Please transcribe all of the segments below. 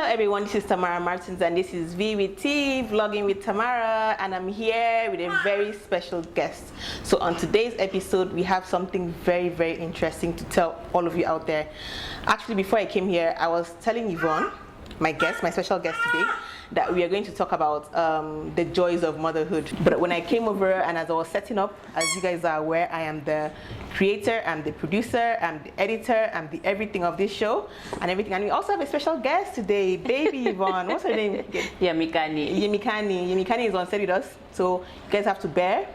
everyone, this is Tamara Martins and this is V with T, vlogging with Tamara, and I'm here with a very special guest. So on today's episode, we have something very, very interesting to tell all of you out there. Actually, before I came here, I was telling Yvonne, my special guest today, that we are going to talk about the joys of motherhood. But when I came over and as I was setting up, as you guys are aware, I am the creator, I'm the producer, I'm the editor, I'm the everything of this show and everything. And we also have a special guest today, baby Yvonne. What's her name? Yemikani is on set with us, so you guys have to bear.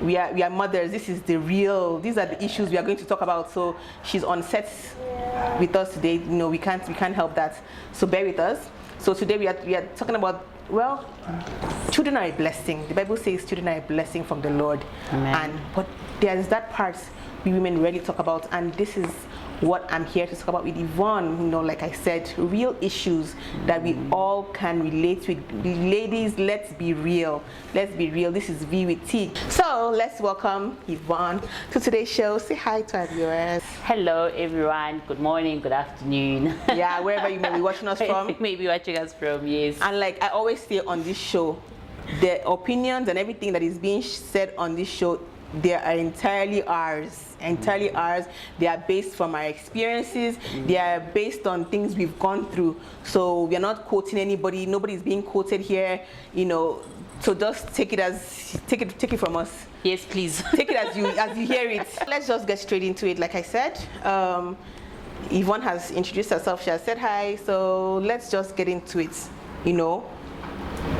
We are mothers. These are the issues we are going to talk about. So she's on set with us today. You know, we can't help that. So bear with us. So today we are talking about, well, children are a blessing. The Bible says children are a blessing from the Lord. Amen. But there's that part we women rarely talk about, and this is what I'm here to talk about with Yvonne. You know, like I said, real issues that we all can relate with. Ladies, let's be real. Let's be real. This is V with T. So let's welcome Yvonne to today's show. Say hi to our viewers. Hello everyone. Good morning, good afternoon. Yeah, wherever you may be watching us from. Maybe watching us from, yes. And like I always say on this show, the opinions and everything that is being said on this show, they are entirely ours. Entirely ours. They are based from our experiences. They are based on things we've gone through. So we are not quoting anybody. Nobody is being quoted here. You know. So just take it from us. Yes, please. Take it as you hear it. Let's just get straight into it. Like I said, Yvonne has introduced herself. She has said hi. So let's just get into it. You know,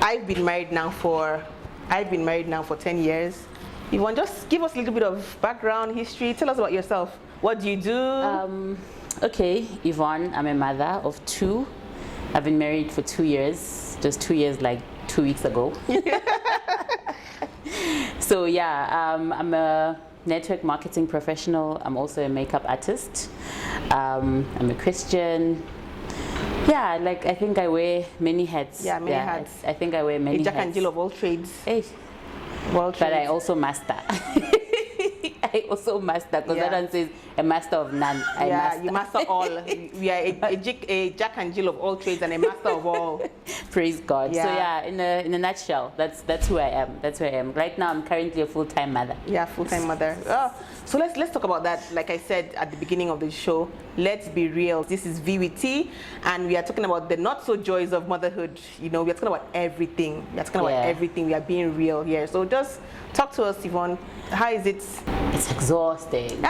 I've been married now for 10 years. Yvonne, just give us a little bit of background, history. Tell us about yourself. What do you do? Okay, Yvonne, I'm a mother of 2. I've been married for 2 years, just 2 years, like 2 weeks ago. So yeah, I'm a network marketing professional. I'm also a makeup artist. I'm a Christian. Yeah, like I think I wear many hats. Yeah, many hats. I think I wear many hats. Jack and Jill of all trades. Hey. But I also master. I also master, because that one says a master of none. You master all. We are a Jack and Jill of all trades and a master of all. Praise God. Yeah. So yeah, in a nutshell, that's who I am. That's who I am. Right now, I'm currently a full-time mother. Yeah, full-time mother. Oh, so let's talk about that. Like I said at the beginning of the show, let's be real. This is V with T, and we are talking about the not so joys of motherhood. You know, we are talking about everything. We are talking about everything. We are being real here. So just talk to us, Yvonne. How is it? It's exhausting.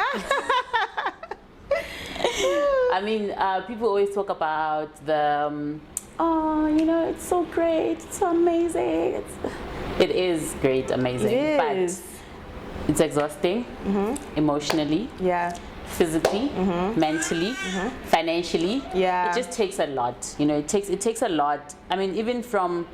I mean, people always talk about the, oh, you know, it's so great, it's so amazing. It is great, amazing. It is. But it's exhausting, emotionally, physically, mentally, financially. Yeah. It just takes a lot. You know, it takes a lot. I mean, even from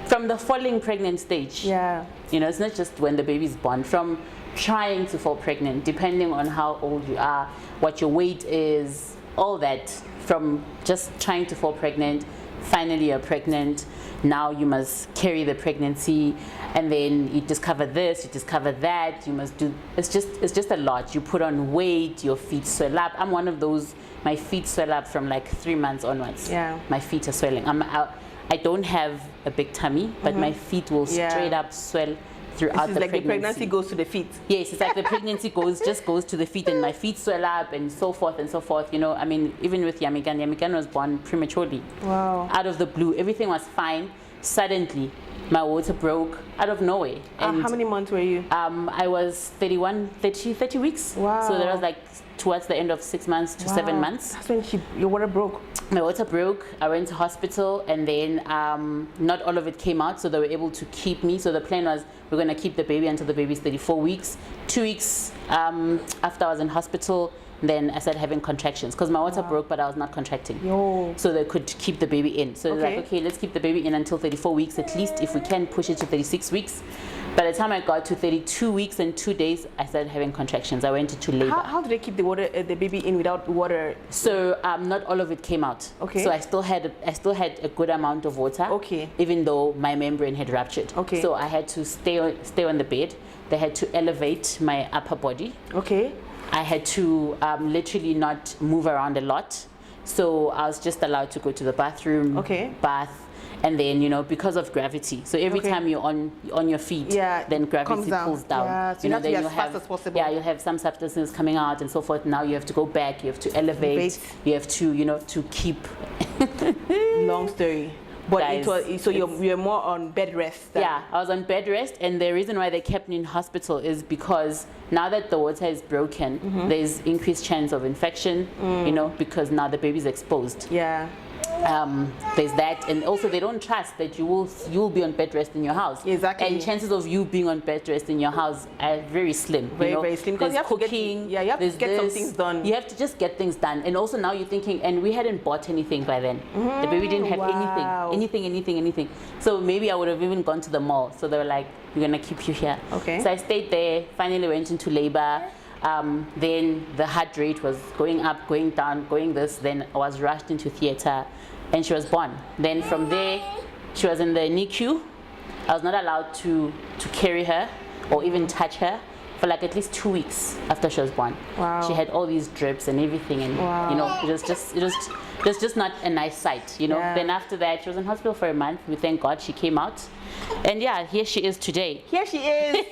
the falling pregnant stage. Yeah. You know, it's not just when the baby's born. From trying to fall pregnant, depending on how old you are, what your weight is, all that. From just trying to fall pregnant, finally you're pregnant. Now you must carry the pregnancy, and then you discover this, you discover that. You must do. It's just a lot. You put on weight. Your feet swell up. I'm one of those. My feet swell up from like 3 months onwards. Yeah. My feet are swelling. I don't have a big tummy, but my feet will straight up swell throughout the pregnancy. The pregnancy goes to the feet. Yes, it's like the pregnancy goes to the feet, and my feet swell up and so forth and so forth. You know, I mean, even with Yamikan was born prematurely. Wow. Out of the blue, everything was fine. Suddenly, my water broke out of nowhere. And how many months were you? I was 30 weeks. Wow. So that was like towards the end of 6 months to 7 months. That's when your water broke. My water broke. I went to hospital, and then not all of it came out, so they were able to keep me. So the plan was we're going to keep the baby until the baby's 34 weeks. 2 weeks after I was in hospital, then I started having contractions, because my water broke, but I was not contracting. Yo. So they could keep the baby in. So they're like, okay, let's keep the baby in until 34 weeks at least. If we can, push it to 36 weeks. By the time I got to 32 weeks and 2 days, I started having contractions. I went into labor. How did they keep the baby in without water? So not all of it came out. Okay. So I still had a good amount of water. Okay. Even though my membrane had ruptured. Okay. So I had to stay on the bed. They had to elevate my upper body. Okay. I had to literally not move around a lot. So I was just allowed to go to the bathroom, bath, and then, you know, because of gravity. So every time you're on your feet, then gravity pulls down. Yeah, so you have to be as fast as possible. Yeah, you have some substances coming out and so forth. Now you have to go back, you have to elevate, you have to, you know, to keep. Long story. But Guys, so you're more on bed rest. Yeah, I was on bed rest, and the reason why they kept me in hospital is because now that the water is broken, there's increased chance of infection, you know, because now the baby's exposed. Yeah. There's that, and also they don't trust that you'll be on bed rest in your house. Exactly. And chances of you being on bed rest in your house are very slim. Very slim. Because you have cooking, you have to get some things done. You have to just get things done. And also now you're thinking, and we hadn't bought anything by then. The baby didn't have anything. So maybe I would have even gone to the mall. So they were like, we're gonna keep you here. Okay. So I stayed there. Finally went into labor. Then the heart rate was going up, going down, going this. Then I was rushed into theater, and she was born. Then from there, she was in the NICU. I was not allowed to carry her or even touch her for like at least 2 weeks after she was born. Wow. She had all these drips and everything, and you know, it was just not a nice sight, you know. Yeah. Then after that, she was in hospital for a month. We thank God she came out. And yeah, here she is today. Here she is.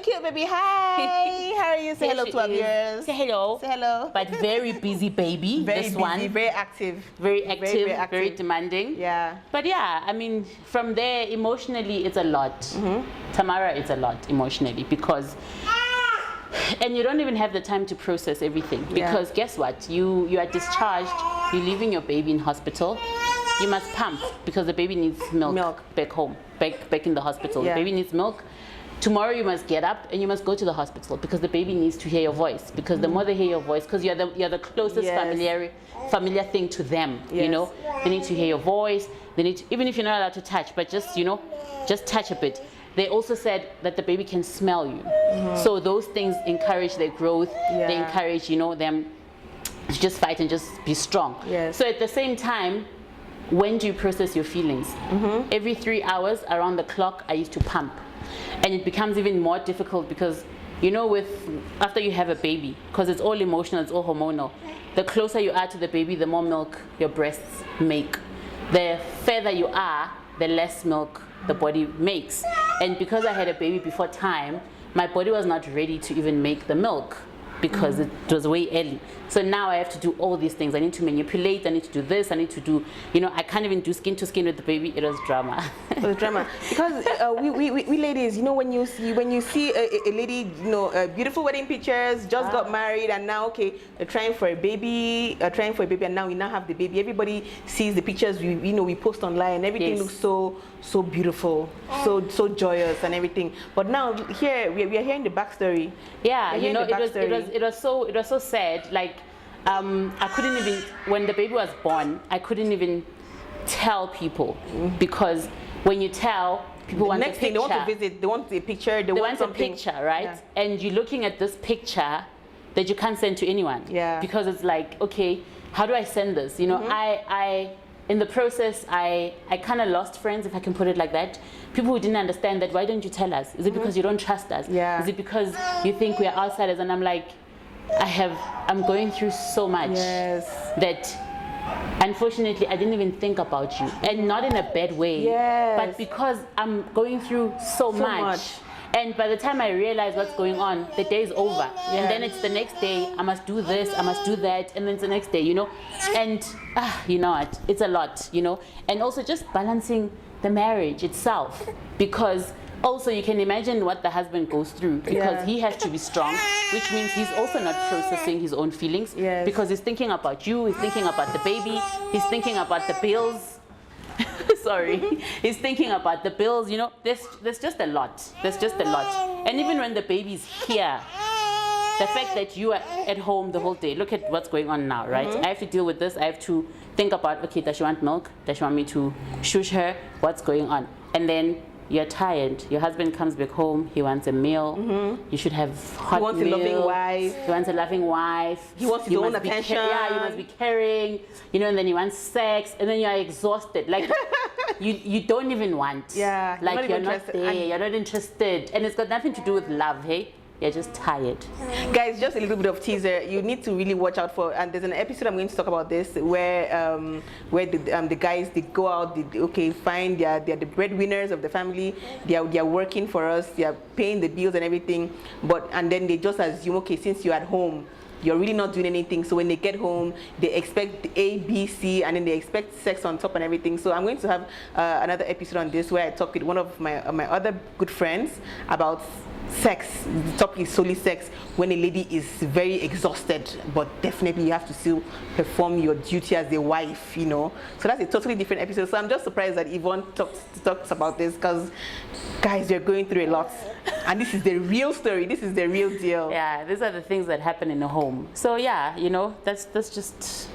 Cute baby. Hi. How are you? Say hello to our viewers. Say hello. Say hello. But very busy baby. Very this busy, one. very active. Very active, Very active. very demanding. Yeah. But yeah, I mean, from there, emotionally, it's a lot. Tamara, it's a lot emotionally because, and you don't even have the time to process everything because guess what? You are discharged. You're leaving your baby in hospital. You must pump because the baby needs milk. Back home, back in the hospital. Yeah. The baby needs milk. Tomorrow you must get up and you must go to the hospital because the baby needs to hear your voice. Because the more they hear your voice, because you're the closest familiar thing to them. You know, they need to hear your voice. They need to, even if you're not allowed to touch, but just, you know, just touch a bit. They also said that the baby can smell you. So those things encourage their growth. They encourage, you know, them to just fight and just be strong. So at the same time, when do you process your feelings? Every 3 hours around the clock, I used to pump. And it becomes even more difficult because, you know, after you have a baby, because it's all emotional, it's all hormonal, the closer you are to the baby, the more milk your breasts make. The further you are, the less milk the body makes. And because I had a baby before time, my body was not ready to even make the milk because it was way early. So now I have to do all these things. I need to manipulate, I need to do this, I need to do, you know, I can't even do skin to skin with the baby. It was drama. It was drama. Because we ladies, you know, when you see a lady, you know, beautiful wedding pictures, just got married, and now, okay, trying for a baby, and now we now have the baby. Everybody sees the pictures we post online. Everything looks so beautiful, so joyous and everything. But now here we are hearing the backstory. Yeah, you know, it was so sad. Like, I couldn't even, when the baby was born, I couldn't even tell people because when you tell people, want next a thing picture, they want to visit, they want a picture, they want something. a picture, right? And you're looking at this picture that you can't send to anyone. Because it's like, okay, how do I send this? You know, I in the process, I kind of lost friends, if I can put it like that. People who didn't understand that, why don't you tell us? Is it because you don't trust us? Is it because you think we're outsiders? And I'm like, I'm going through so much that unfortunately I didn't even think about you, and not in a bad way, but because I'm going through so much. And by the time I realize what's going on, the day is over. And then it's the next day, I must do this, I must do that, and then it's the next day, you know. And you know what, it's a lot, you know. And also just balancing the marriage itself, because also you can imagine what the husband goes through, because he has to be strong, which means he's also not processing his own feelings, because he's thinking about you, he's thinking about the baby, he's thinking about the bills. Sorry, he's thinking about the bills, you know. There's just a lot. And even when the baby's here, the fact that you are at home the whole day, look at what's going on now, right? I have to deal with this. I have to think about, okay, does she want milk? Does she want me to shush her? What's going on? And then you're tired. Your husband comes back home. He wants a meal. You should have hot meal. He wants a loving wife. He wants a loving wife. He wants his own attention. You must be caring. You know, and then he wants sex. And then you're exhausted. Like, you don't even want. Yeah. Like, you're not there. You're not interested. And it's got nothing to do with love, hey? you're just tired. Guys, just a little bit of teaser. You need to really watch out for, and there's an episode I'm going to talk about this where the guys, they go out, they fine, they're the breadwinners of the family, they're working for us, they're paying the bills and everything, and then they just assume, okay, since you're at home, you're really not doing anything. So when they get home, they expect A, B, C, and then they expect sex on top and everything. So I'm going to have another episode on this where I talk with one of my other good friends about sex. The topic is solely sex when a lady is very exhausted, but definitely you have to still perform your duty as a wife, you know. So that's a totally different episode. So I'm just surprised that Yvonne talks about this, because guys, you're going through a lot, and this is the real story. This is the real deal. Yeah, these are the things that happen in a home. So yeah, you know, that's just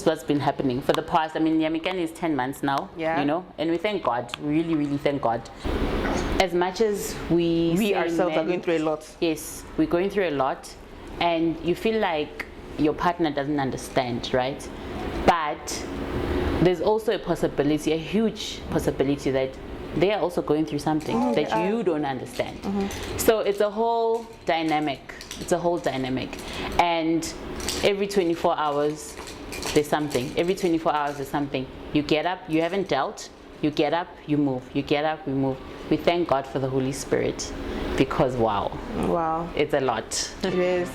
what's been happening for the past. I mean, Yamikani is 10 months now. Yeah. You know, and we thank God, really, really thank God. As much as we ourselves are going through a lot. Yes, we're going through a lot, and you feel like your partner doesn't understand, right? But there's also a possibility, a huge possibility, that they are also going through something that you don't understand. So it's a whole dynamic. It's a whole dynamic. And every 24 hours, there's something. Every 24 hours, there's something. You get up, you haven't dealt. You get up, you move. You get up, you move. We thank God for the Holy Spirit, because wow, Wow, it's a lot. it is.